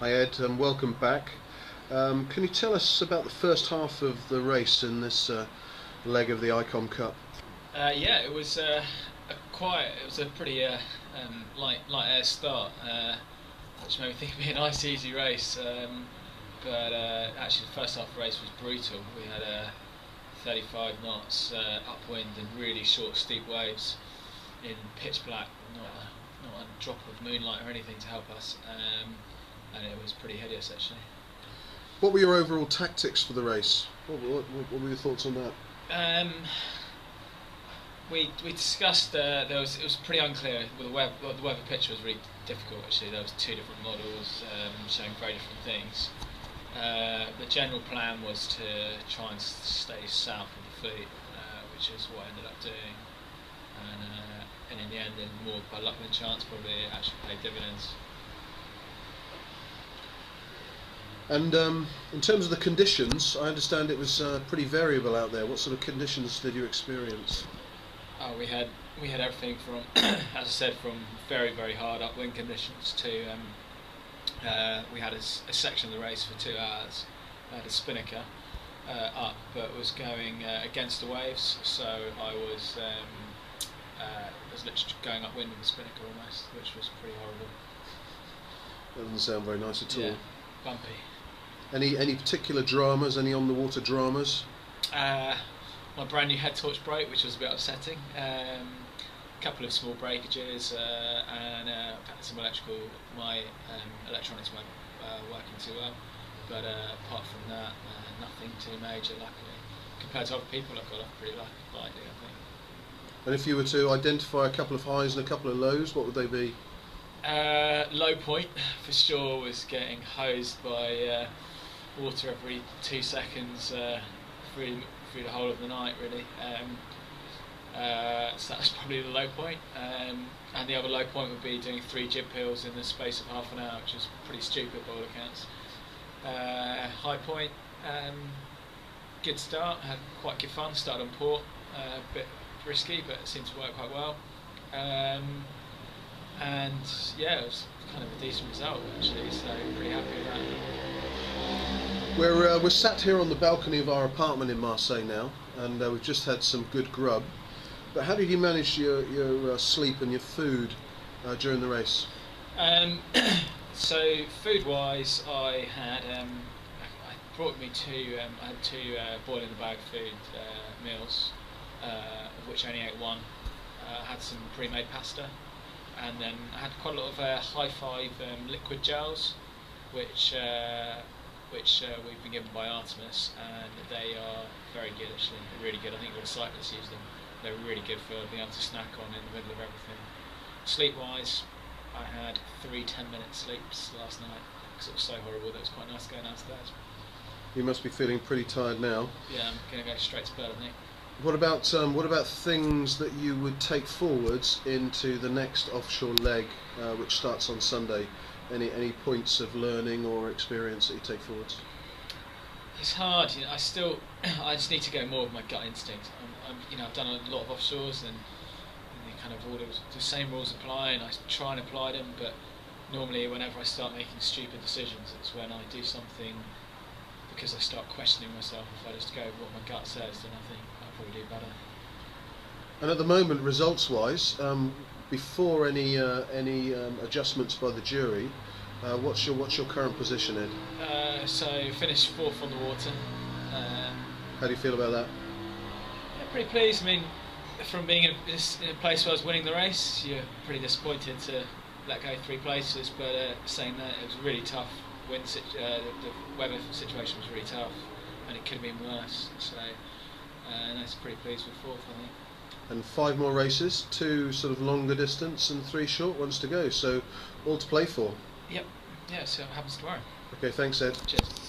Hi Ed, welcome back. Can you tell us about the first half of the race in this leg of the ICOM Cup? Yeah, it was it was a pretty light air start, which made me think it'd be a nice easy race. But actually, the first half of the race was brutal. We had 35 knots upwind and really short, steep waves in pitch black. Not a drop of moonlight or anything to help us, and it was pretty hideous actually. What were your overall tactics for the race? What were your thoughts on that? We discussed it was pretty unclear. The weather picture was really difficult actually. There was two different models showing very different things. The general plan was to try and stay south of the fleet, which is what I ended up doing. And in the end, more by luck than chance, probably it actually paid dividends. And in terms of the conditions, I understand it was pretty variable out there. What sort of conditions did you experience? Oh, we had everything from, as I said, from very hard upwind conditions to we had a section of the race for 2 hours. I had a spinnaker up, but was going against the waves, so I was literally going upwind with the spinnaker almost, which was pretty horrible. That doesn't sound very nice at all. Yeah, bumpy. Any particular dramas? Any on the water dramas? My brand new head torch broke, which was a bit upsetting. A couple of small breakages and some electrical. My electronics weren't working too well, but apart from that, nothing too major. Luckily, compared to other people, I got off pretty lightly, I think. And if you were to identify a couple of highs and a couple of lows, what would they be? Low point for sure was getting hosed by water every 2 seconds through the whole of the night, really. So that was probably the low point. And the other low point would be doing 3 jib pills in the space of half an hour, which is pretty stupid by all accounts. High point, good start, had quite good fun, started on port, a bit risky, but it seemed to work quite well. And yeah, it was kind of a decent result actually, so pretty happy with that. We're sat here on the balcony of our apartment in Marseille now, and we've just had some good grub. But how did you manage your sleep and your food during the race? So food-wise, I brought me I had 2 boil in the bag food meals, of which I only ate 1. I had some pre-made pasta, and then I had quite a lot of high five liquid gels, which we've been given by Artemis, and they are very good actually, really good. I think all the cyclists use them. They're really good for being able to snack on in the middle of everything. Sleep-wise, I had 3 10-minute sleeps last night because it was so horrible that it was quite nice going downstairs. You must be feeling pretty tired now. Yeah, I'm going to go straight to bed, I think. What about things that you would take forwards into the next offshore leg, which starts on Sunday? Any points of learning or experience that you take forwards? It's hard. I just need to go more with my gut instinct. I've done a lot of offshores, and kind of all the same rules apply, and I try and apply them. But normally, whenever I start making stupid decisions, it's when I do something because I start questioning myself. If I just go with what my gut says, then I think I'll probably do better. And at the moment, results-wise, before any adjustments by the jury, what's your current position, Ed? So finished 4th on the water. How do you feel about that? Yeah, pretty pleased. I mean, from being in a place where I was winning the race, you're pretty disappointed to let go 3 places. But saying that, it was really tough. The weather situation was really tough, and it could have been worse. So, that's pretty pleased with 4th, I think. And 5 more races, 2 sort of longer distance and 3 short ones to go. So all to play for. Yep. Yeah. So what happens tomorrow? Okay. Thanks, Ed. Cheers.